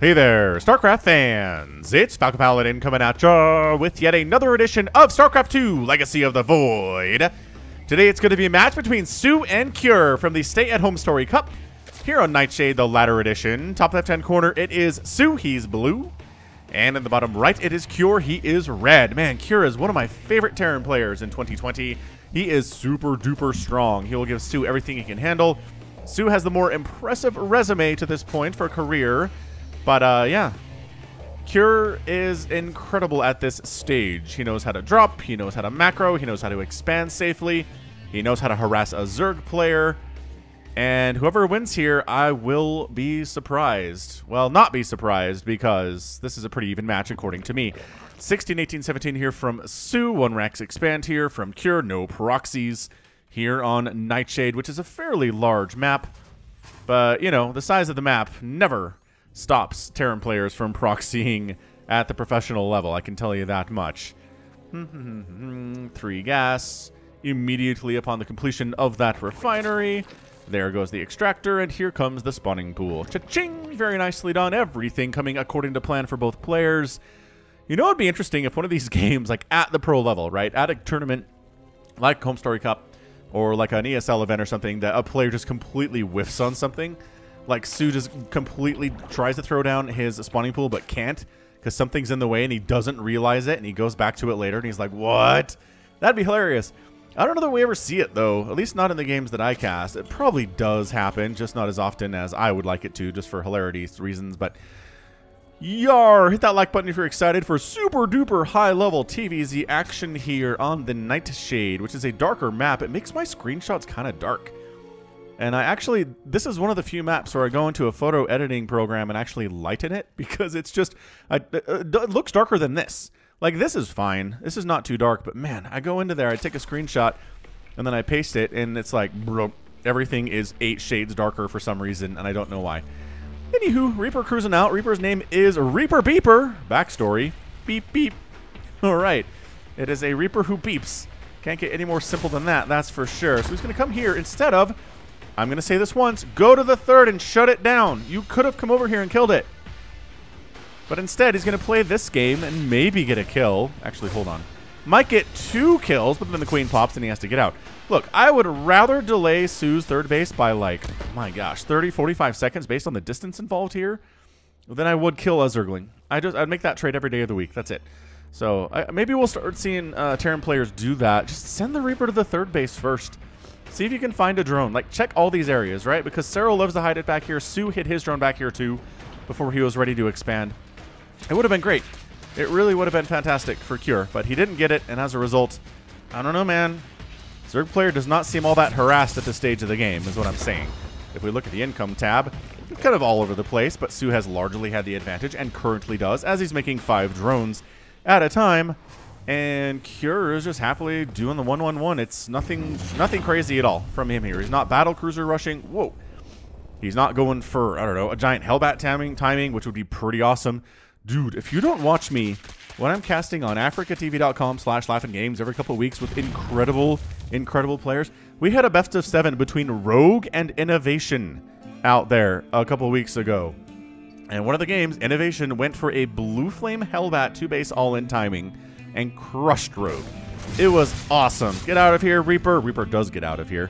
Hey there, StarCraft fans! It's Falcon Paladin coming at ya with yet another edition of StarCraft 2 Legacy of the Void. Today it's going to be a match between soO and Cure from the Stay-at-Home Story Cup here on Nightshade, the latter edition. Top left-hand corner, it is soO, he's blue. And in the bottom right, it is Cure, he is red. Man, Cure is one of my favorite Terran players in 2020. He is super duper strong. He will give soO everything he can handle. soO has the more impressive resume to this point for career. But, yeah, Cure is incredible at this stage. He knows how to drop, he knows how to macro, he knows how to expand safely, he knows how to harass a Zerg player, and whoever wins here, I will be surprised. Well, not be surprised, because this is a pretty even match according to me. 16, 18, 17 here from soO, 1 Rax expand here from Cure, no proxies here on Nightshade, which is a fairly large map, but, you know, the size of the map never stops Terran players from proxying at the professional level, I can tell you that much. 3 gas. Immediately upon the completion of that refinery, there goes the extractor, and here comes the spawning pool. Cha-ching! Very nicely done. Everything coming according to plan for both players. You know, it'd be interesting if one of these games, like at the pro level, right, at a tournament like Home Story Cup or like an ESL event or something, that a player just completely whiffs on something. Like, soO just completely tries to throw down his spawning pool, but can't, because something's in the way, and he doesn't realize it, and he goes back to it later, and he's like, what? That'd be hilarious. I don't know that we ever see it, though, at least not in the games that I cast. It probably does happen, just not as often as I would like it to, just for hilarity reasons, but yar! Hit that like button if you're excited for super-duper high-level TVZ action here on the Nightshade, which is a darker map. It makes my screenshots kind of dark. And I actually, this is one of the few maps where I go into a photo editing program and actually lighten it, because it's just, it looks darker than this. Like, this is fine. This is not too dark, but man, I go into there, I take a screenshot, and then I paste it, and it's like, bro, everything is 8 shades darker for some reason, and I don't know why. Anywho, Reaper cruising out. Reaper's name is Reaper Beeper. Backstory. Beep, beep. All right. It is a Reaper who beeps. Can't get any more simple than that, that's for sure. So he's going to come here instead of, I'm going to say this once, go to the third and shut it down. You could have come over here and killed it. But instead, he's going to play this game and maybe get a kill. Actually, hold on. Might get 2 kills, but then the queen pops and he has to get out. Look, I would rather delay soO's third base by, like, my gosh, 30, 45 seconds based on the distance involved here than I would kill a Zergling. I'd make that trade every day of the week. That's it. So maybe we'll start seeing Terran players do that. Just send the Reaper to the third base first. See if you can find a drone. Like, check all these areas, right? Because soO loves to hide it back here. soO hit his drone back here, too, before he was ready to expand. It would have been great. It really would have been fantastic for Cure, but he didn't get it, and as a result, I don't know, man. Zerg player does not seem all that harassed at this stage of the game, is what I'm saying. If we look at the income tab, it's kind of all over the place, but soO has largely had the advantage, and currently does, as he's making 5 drones at a time. And Cure is just happily doing the 1-1-1. It's nothing crazy at all from him here. He's not battle cruiser rushing. Whoa. He's not going for, I don't know, a giant Hellbat timing, which would be pretty awesome. Dude, if you don't watch me when I'm casting on africatv.com/laughinggames every couple of weeks with incredible players, we had a best of 7 between Rogue and Innovation out there a couple of weeks ago. And one of the games, Innovation went for a Blue Flame Hellbat 2-base all-in timing and crushed Rogue. It was awesome. Get out of here, Reaper. Reaper does get out of here.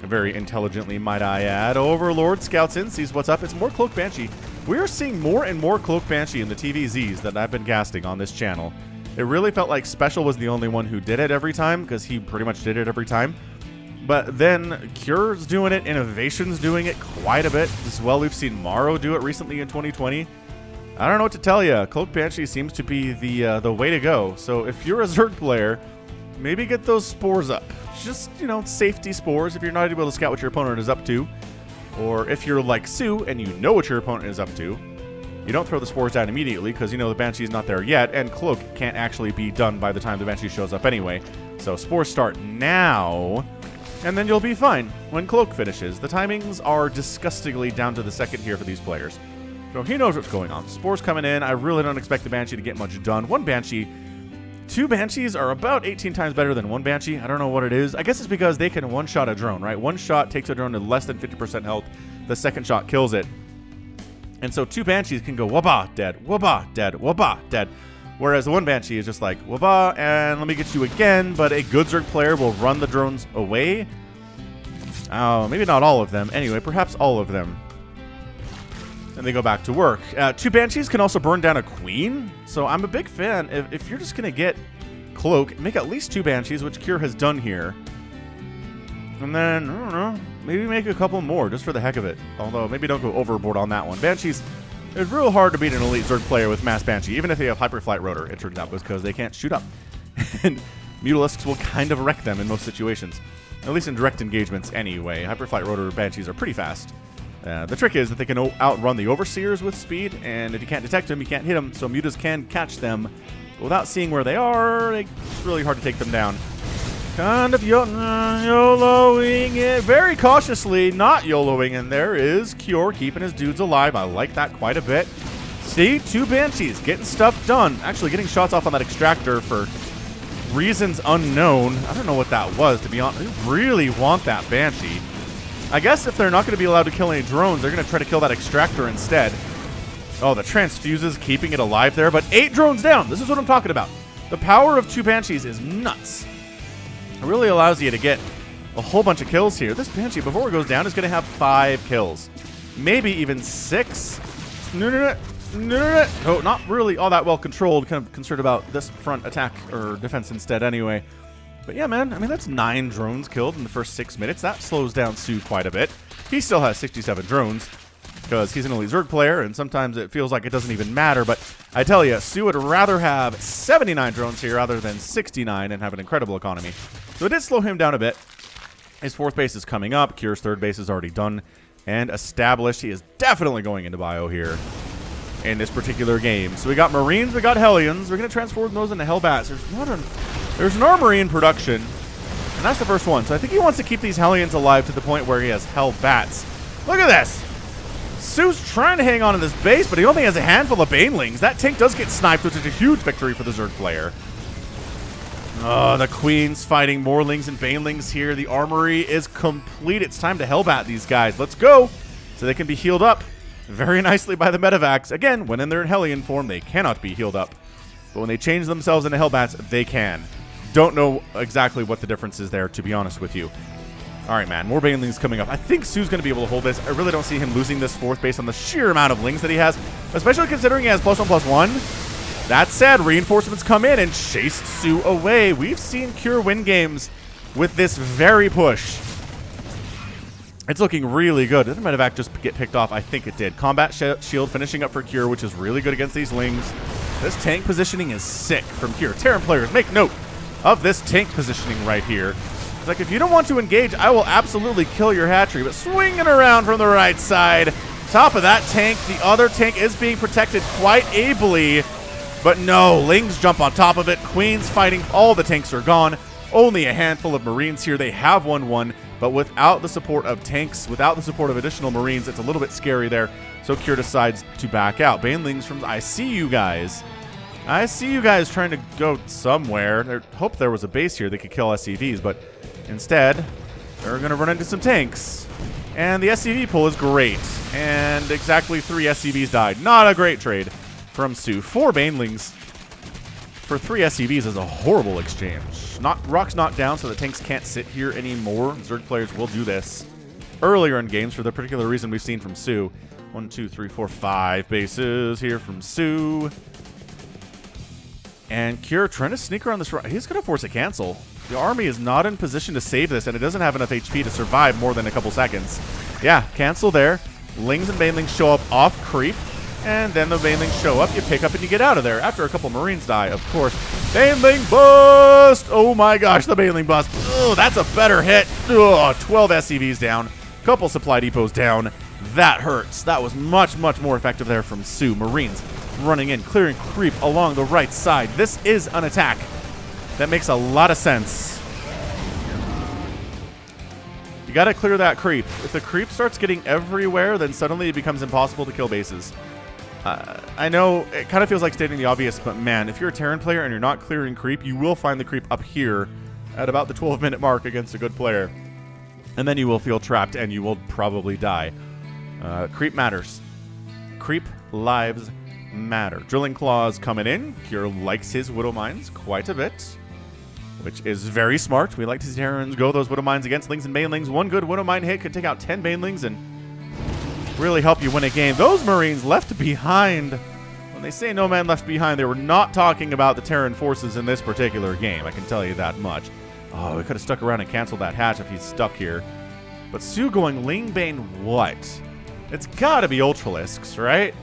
Very intelligently, might I add. Overlord scouts in, sees what's up. It's more Cloak Banshee. We're seeing more and more Cloak Banshee in the TVZs that I've been casting on this channel. It really felt like Special was the only one who did it every time, because he pretty much did it every time. But then Cure's doing it, Innovation's doing it quite a bit as well. We've seen Morrow do it recently in 2020. I don't know what to tell you. Cloak Banshee seems to be the way to go. So if you're a Zerg player, maybe get those spores up. Just, you know, safety spores if you're not able to scout what your opponent is up to. Or if you're like soO and you know what your opponent is up to, you don't throw the spores down immediately because you know the Banshee's not there yet, and Cloak can't actually be done by the time the Banshee shows up anyway. So spores start now, and then you'll be fine when Cloak finishes. The timings are disgustingly down to the second here for these players. So he knows what's going on. Spores coming in. I really don't expect the Banshee to get much done. 1 Banshee 2 Banshees are about 18 times better than 1 Banshee. I don't know what it is. I guess it's because they can one-shot a drone, right? One shot takes a drone to less than 50% health. The second shot kills it. And so 2 Banshees can go waba, dead, waba, dead, waba, dead. Whereas the 1 Banshee is just like, waba, and let me get you again, but a good Zerg player will run the drones away. Oh, maybe not all of them. Anyway, perhaps all of them. And they go back to work. 2 Banshees can also burn down a Queen. So I'm a big fan. If you're just going to get Cloak, make at least 2 Banshees, which Cure has done here. And then, I don't know, maybe make a couple more just for the heck of it. Although, maybe don't go overboard on that one. Banshees, it's real hard to beat an elite Zerg player with Mass Banshee, even if they have Hyperflight Rotor, it turns out, because they can't shoot up. And Mutalisks will kind of wreck them in most situations. At least in direct engagements anyway. Hyperflight Rotor Banshees are pretty fast. The trick is that they can outrun the Overseers with speed, and if you can't detect them, you can't hit them, so Mutas can catch them. But without seeing where they are, it's really hard to take them down. Kind of YOLOing it very cautiously, not YOLOing, and there is Cure keeping his dudes alive. I like that quite a bit. See, 2 Banshees getting stuff done. Actually getting shots off on that extractor for reasons unknown. I don't know what that was, to be honest. I really want that Banshee. I guess if they're not going to be allowed to kill any drones, they're going to try to kill that extractor instead. Oh, the transfuses keeping it alive there, but 8 drones down. This is what I'm talking about. The power of 2 Banshees is nuts. It really allows you to get a whole bunch of kills here. This Banshee, before it goes down, is going to have 5 kills. Maybe even 6. No, not really all that well controlled. Kind of concerned about this front attack or defense instead anyway. But yeah, man, I mean, that's 9 drones killed in the first 6 minutes. That slows down soO quite a bit. He still has 67 drones because he's an elite Zerg player, and sometimes it feels like it doesn't even matter. But I tell you, soO would rather have 79 drones here rather than 69 and have an incredible economy. So it did slow him down a bit. His 4th base is coming up. Cure's 3rd base is already done and established. He is definitely going into bio here in this particular game. So we got Marines, we got Hellions. We're going to transform those into Hellbats. There's an armory in production, and that's the first one. So I think he wants to keep these Hellions alive to the point where he has Hellbats. Look at this. soO's trying to hang on to this base, but he only has a handful of Banelings. That tank does get sniped, which is a huge victory for the Zerg player. Oh, the Queen's fighting Morlings and Banelings here. The armory is complete. It's time to Hellbat these guys. Let's go. So they can be healed up very nicely by the Medivacs. Again, when they're in Hellion form, they cannot be healed up. But when they change themselves into Hellbats, they can. Don't know exactly what the difference is there, to be honest with you. All right, man. More Banelings coming up. I think soO's going to be able to hold this. I really don't see him losing this 4th based on the sheer amount of Lings that he has, especially considering he has +1/+1. That said, reinforcements come in and chase soO away. We've seen Cure win games with this very push. It's looking really good. Did the Medivac just get picked off? I think it did. Combat shield finishing up for Cure, which is really good against these Lings. This tank positioning is sick from Cure. Terran players, make note of this tank positioning right here. It's like, if you don't want to engage, I will absolutely kill your hatchery. But swinging around from the right side, top of that tank, the other tank is being protected quite ably. But no, Lings jump on top of it. Queen's fighting. All the tanks are gone. Only a handful of Marines here. They have 1-1, but without the support of tanks, without the support of additional Marines, it's a little bit scary there. So Cure decides to back out. Banelings from, I see you guys. I see you guys trying to go somewhere. I hope there was a base here that could kill SCVs, but instead, they're going to run into some tanks. And the SCV pull is great. And exactly 3 SCVs died. Not a great trade from soO. 4 Banelings for 3 SCVs is a horrible exchange. Rock's knocked down, so the tanks can't sit here anymore. Zerg players will do this earlier in games for the particular reason we've seen from soO. 1, 2, 3, 4, 5 bases here from soO. And Cure trying to sneak around this rock. He's going to force a cancel. The army is not in position to save this, and it doesn't have enough HP to survive more than a couple seconds. Yeah, cancel there. Lings and Banelings show up off creep, and then the Banelings show up. You pick up and you get out of there. After a couple Marines die, of course. Baneling bust! Oh my gosh, the Baneling bust. Oh, that's a better hit. Oh, 12 SCVs down. Couple supply depots down. That hurts. That was much, much more effective there from soO. Marines running in, clearing creep along the right side. This is an attack that makes a lot of sense. You got to clear that creep. If the creep starts getting everywhere, then suddenly it becomes impossible to kill bases. I know it kind of feels like stating the obvious, but man, if you're a Terran player and you're not clearing creep, you will find the creep up here at about the 12-minute mark against a good player. And then you will feel trapped and you will probably die. Creep matters. Creep lives matter. Drilling Claws coming in. Cure likes his Widow Mines quite a bit, which is very smart. We like to see Terrans go those Widow Mines against Lings and Banelings. One good Widow Mine hit could take out 10 Banelings and really help you win a game. Those Marines left behind. When they say no man left behind, they were not talking about the Terran forces in this particular game. I can tell you that much. Oh, we could have stuck around and canceled that hatch if he's stuck here. But soO going Ling Bane what? It's got to be Ultralisks, right?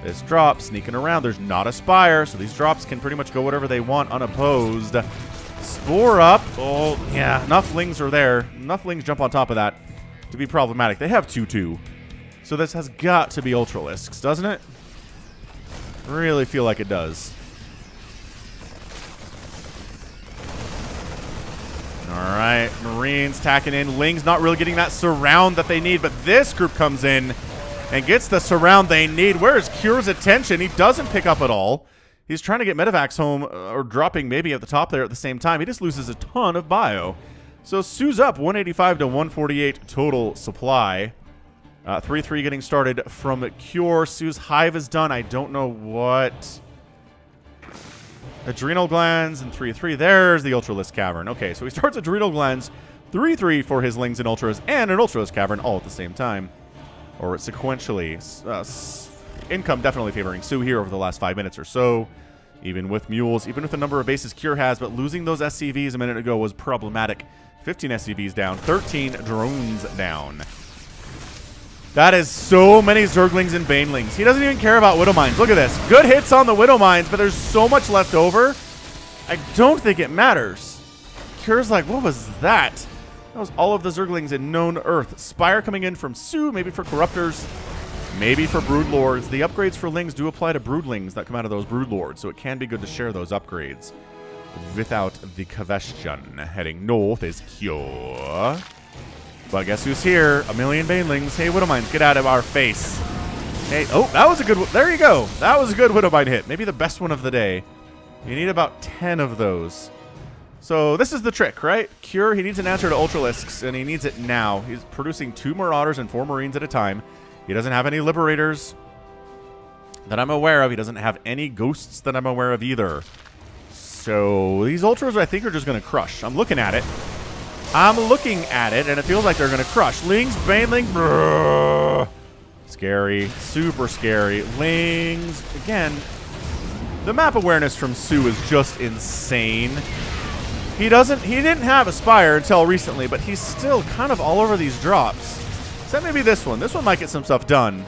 This drop sneaking around. There's not a Spire, so these drops can pretty much go whatever they want unopposed. Spore up. Oh, yeah. Enough Lings are there. Enough Lings jump on top of that to be problematic. They have 2-2. So this has got to be Ultralisks, doesn't it? Really feel like it does. Alright, Marines tacking in. Ling's not really getting that surround that they need, but this group comes in and gets the surround they need. Where's Cure's attention? He doesn't pick up at all. He's trying to get Medivacs home, or dropping maybe at the top there at the same time. He just loses a ton of bio. So soO's up 185 to 148 total supply. 3-3 getting started from Cure. soO's Hive is done. I don't know what. Adrenal Glands and 3-3. There's the Ultralisk Cavern. Okay, so he starts Adrenal Glands, 3-3 for his Lings and Ultras, and an Ultralisk Cavern all at the same time. Or sequentially. Income definitely favoring soO here over the last 5 minutes or so. Even with Mules, even with the number of bases Cure has, but losing those SCVs a minute ago was problematic. 15 SCVs down, 13 drones down. That is so many Zerglings and Banelings. He doesn't even care about Widow Mines. Look at this. Good hits on the Widow Mines, but there's so much left over. I don't think it matters. Cure's like, what was that? That was all of the Zerglings in known Earth. Spire coming in from soO, maybe for Corruptors, maybe for Broodlords. The upgrades for Lings do apply to Broodlings that come out of those Broodlords, so it can be good to share those upgrades. Without the question. Heading north is Cure. But guess who's here? A million Banelings. Hey, Widow Mines, get out of our face. Hey, oh, that was a good one. There you go. That was a good Widow Mine hit. Maybe the best one of the day. You need about 10 of those. So this is the trick, right? Cure, he needs an answer to Ultralisks, and he needs it now. He's producing 2 Marauders and 4 Marines at a time. He doesn't have any Liberators that I'm aware of. He doesn't have any Ghosts that I'm aware of either. So these Ultras, I think, are just going to crush. I'm looking at it. I'm looking at it, and it feels like they're going to crush. Lings, Baneling, brrr. Scary. Super scary. Lings, again, the map awareness from soO is just insane. He didn't have a Spire until recently, but he's still kind of all over these drops. Except maybe this one. This one might get some stuff done.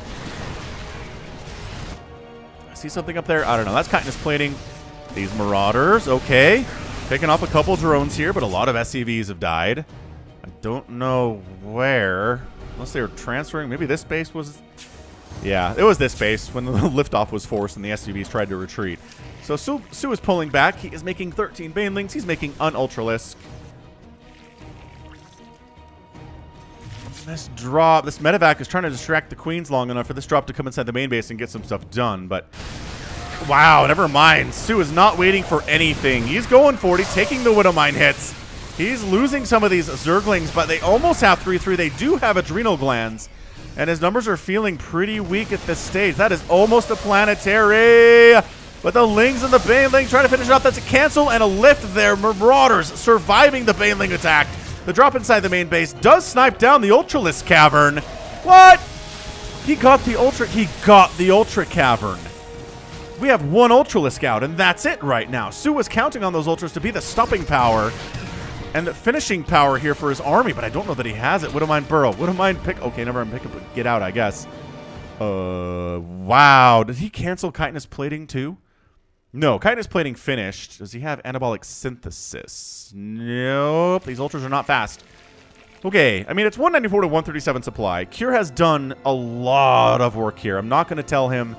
I see something up there. I don't know. That's chitinous plating. These Marauders, okay. Picking up a couple drones here, but a lot of SCVs have died. I don't know where. Unless they were transferring. Maybe this base was... Yeah, it was this base when the liftoff was forced and the SCVs tried to retreat. So soO is pulling back. He is making 13 Banelings. He's making an Ultralisk. This drop, this Medivac is trying to distract the Queens long enough for this drop to come inside the main base and get some stuff done, but... Wow, never mind. soO is not waiting for anything. He's going for it. He's taking the Widow Mine hits. He's losing some of these Zerglings, but they almost have 3-3. They do have Adrenal Glands, and his numbers are feeling pretty weak at this stage. That is almost a planetary. But the Lings and the Baneling trying to finish it off. That's a cancel and a lift there. Marauders surviving the Baneling attack. The drop inside the main base does snipe down the Ultralisk Cavern. What? He got the Ultra Cavern. We have one Ultralisk out, and that's it right now. soO was counting on those Ultras to be the stopping power and the finishing power here for his army, but I don't know that he has it. Widow Mine Burrow. Widow Mine pick. Okay, never mind. Pick up. Get out, I guess. Wow. Did he cancel chitinous plating too? No, chitinous plating finished. Does he have anabolic synthesis? Nope. These Ultras are not fast. Okay, I mean, it's 194 to 137 supply. Cure has done a lot of work here. I'm not going to tell him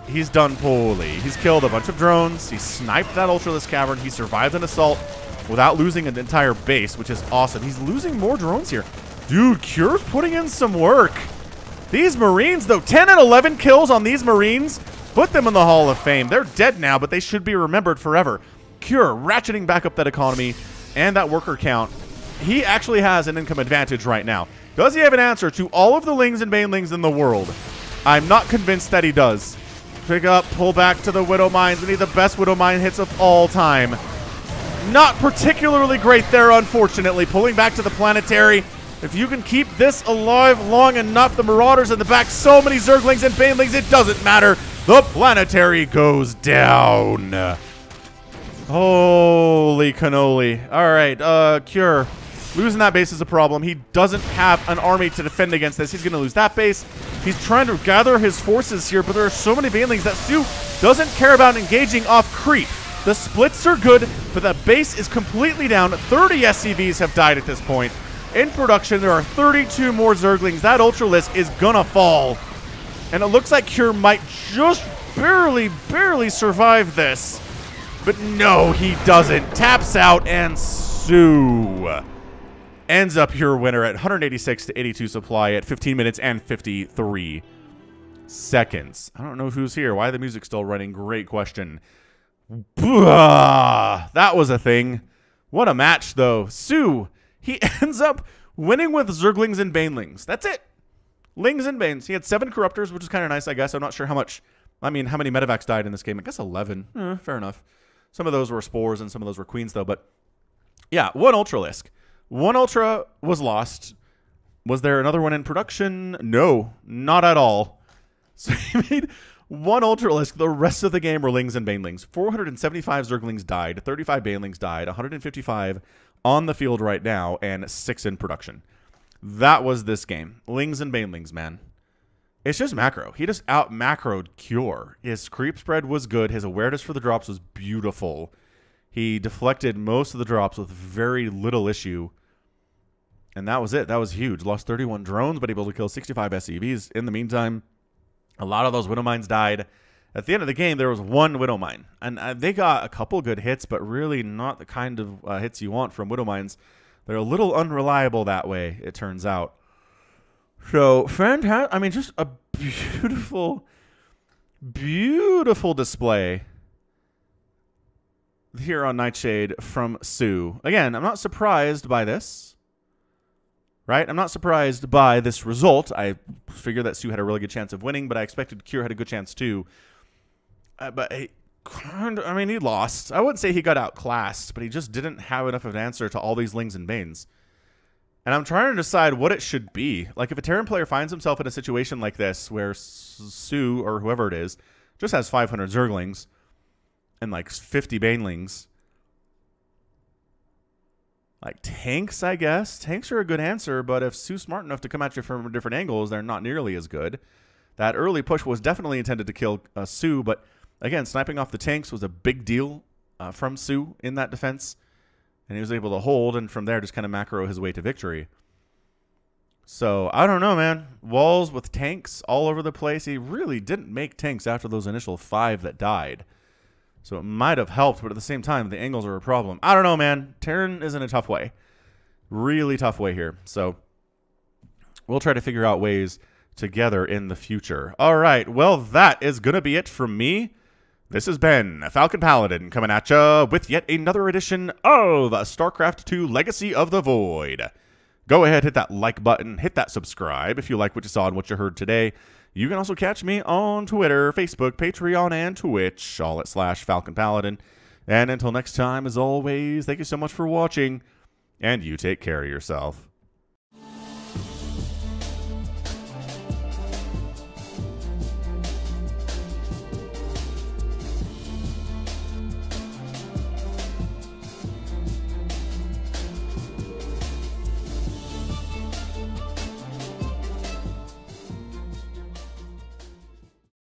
he's done poorly. He's killed a bunch of drones. He sniped that Ultralisk Cavern. He survived an assault without losing an entire base, which is awesome. He's losing more drones here. Dude, Cure's putting in some work. These Marines, though, 10 and 11 kills on these Marines, put them in the Hall of Fame. They're dead now, but they should be remembered forever. Cure ratcheting back up that economy and that worker count. He actually has an income advantage right now. Does he have an answer to all of the Lings and Banelings in the world? I'm not convinced that he does. Pick up, pull back to the Widow Mines. We need the best Widow Mine hits of all time. Not particularly great there, unfortunately. Pulling back to the Planetary. If you can keep this alive long enough, the Marauders in the back, so many Zerglings and Banelings, it doesn't matter. The Planetary goes down. Holy cannoli. All right, Cure. Losing that base is a problem. He doesn't have an army to defend against this. He's going to lose that base. He's trying to gather his forces here, but there are so many Banelings that soO doesn't care about engaging off creep. The splits are good, but the base is completely down. 30 SCVs have died at this point. In production, there are 32 more Zerglings. That Ultralisk is gonna fall. And it looks like Cure might just barely survive this. But no, he doesn't. Taps out, and soO ends up your winner at 186 to 82 supply at 15 minutes and 53 seconds. I don't know who's here. Why the music still running? Great question. That was a thing. What a match, though. soO, he ends up winning with Zerglings and Banelings. That's it. Lings and Banes. He had 7 Corruptors, which is kind of nice, I guess. I'm not sure how much. I mean, how many Medivacs died in this game? I guess 11. Fair enough. Some of those were Spores and some of those were Queens, though. But yeah, 1 Ultralisk. 1 Ultra was lost. Was there another one in production? No, not at all. So he made 1 Ultralisk. The rest of the game were Lings and Banelings. 475 Zerglings died. 35 Banelings died. 155 on the field right now, and 6 in production. That was this game. Lings and Banelings, man. It's just macro. He just out-macroed Cure. His creep spread was good. His awareness for the drops was beautiful. He deflected most of the drops with very little issue. And that was it. That was huge. Lost 31 drones, but able to kill 65 SCVs. In the meantime, a lot of those Widow Mines died. At the end of the game, there was 1 Widow Mine. And they got a couple good hits, but really not the kind of hits you want from Widow Mines. They're a little unreliable that way, it turns out. So, fantastic. I mean, just a beautiful, beautiful display here on Nightshade from soO. Again, I'm not surprised by this. Right? I'm not surprised by this result. I figured that soO had a really good chance of winning, but I expected Cure had a good chance too. But I mean, he lost. I wouldn't say he got outclassed, but he just didn't have enough of an answer to all these Lings and Banes. And I'm trying to decide what it should be. Like, if a Terran player finds himself in a situation like this, where soO, or whoever it is, just has 500 Zerglings and like 50 Banelings. Like, tanks, I guess. Tanks are a good answer, but if soO's smart enough to come at you from different angles, they're not nearly as good. That early push was definitely intended to kill soO, but again, sniping off the tanks was a big deal from soO in that defense. And he was able to hold, and from there just kind of macro his way to victory. So, I don't know, man. Walls with tanks all over the place. He really didn't make tanks after those initial 5 that died. So it might have helped, but at the same time, the angles are a problem. I don't know, man. Terran is in a tough way. Really tough way here. So we'll try to figure out ways together in the future. All right. Well, that is going to be it from me. This has been Falcon Paladin coming at ya with yet another edition of StarCraft 2 Legacy of the Void. Go ahead, hit that like button, hit that subscribe if you like what you saw and what you heard today. You can also catch me on Twitter, Facebook, Patreon, and Twitch, all at /Falcon Paladin. And until next time, as always, thank you so much for watching, and you take care of yourself.